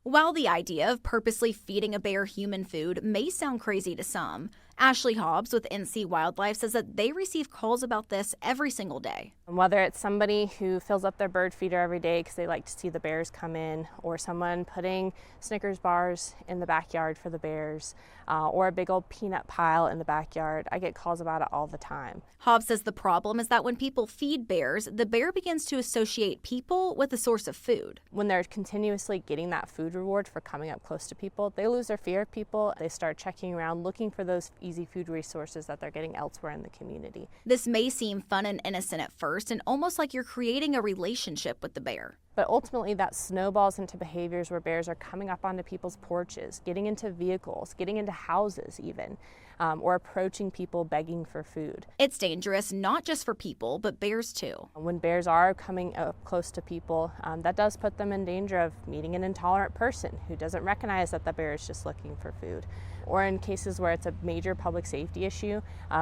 While the idea of purposely feeding a bear human food may sound crazy to some, Ashley Hobbs with NC Wildlife says that they receive calls about this every single day. Whether it's somebody who fills up their bird feeder every day because they like to see the bears come in, or someone putting Snickers bars in the backyard for the bears, or a big old peanut pile in the backyard, I get calls about it all the time. Hobbs says the problem is that when people feed bears, the bear begins to associate people with the source of food. When they're continuously getting that food reward for coming up close to people, they lose their fear of people. They start checking around, looking for those easy food resources that they're getting elsewhere in the community. This may seem fun and innocent at first, and almost like you're creating a relationship with the bear. But ultimately that snowballs into behaviors where bears are coming up onto people's porches, getting into vehicles, getting into houses even, or approaching people begging for food. It's dangerous not just for people, but bears too. When bears are coming up close to people, that does put them in danger of meeting an intolerant person who doesn't recognize that the bear is just looking for food. Or in cases where it's a major public safety issue,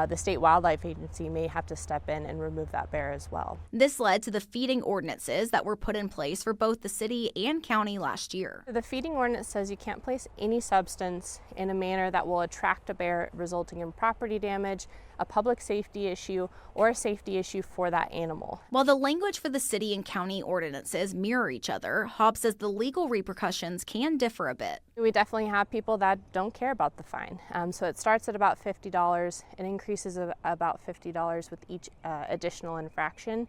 the state wildlife agency may have to step in and remove that bear as well. This led to the feeding ordinances that were put in place for both the city and county last year. The feeding ordinance says you can't place any substance in a manner that will attract a bear, resulting in property damage, a public safety issue, or a safety issue for that animal. While the language for the city and county ordinances mirror each other, Hobbs says the legal repercussions can differ a bit. We definitely have people that don't care about the fine. So it starts at about $50. It increases about $50 with each additional infraction.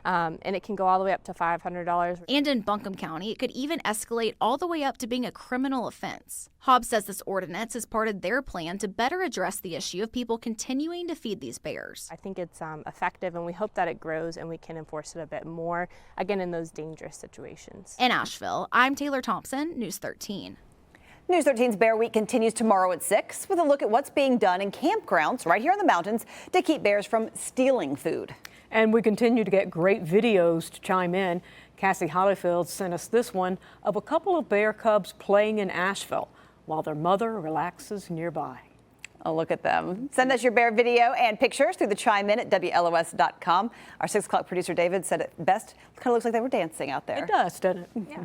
And it can go all the way up to $500. And in Buncombe County, it could even escalate all the way up to being a criminal offense. Hobbs says this ordinance is part of their plan to better address the issue of people continuing to feed these bears. I think it's effective, and we hope that it grows and we can enforce it a bit more, again, in those dangerous situations. In Asheville, I'm Taylor Thompson, News 13. News 13's Bear Week continues tomorrow at 6 with a look at what's being done in campgrounds right here in the mountains to keep bears from stealing food. And we continue to get great videos to chime in. Cassie Hollyfield sent us this one of a couple of bear cubs playing in Asheville while their mother relaxes nearby. Oh, look at them. Send us your bear video and pictures through the chime in at WLOS.com. Our 6 o'clock producer David said it best. Kind of looks like they were dancing out there. It does, doesn't it? Yeah.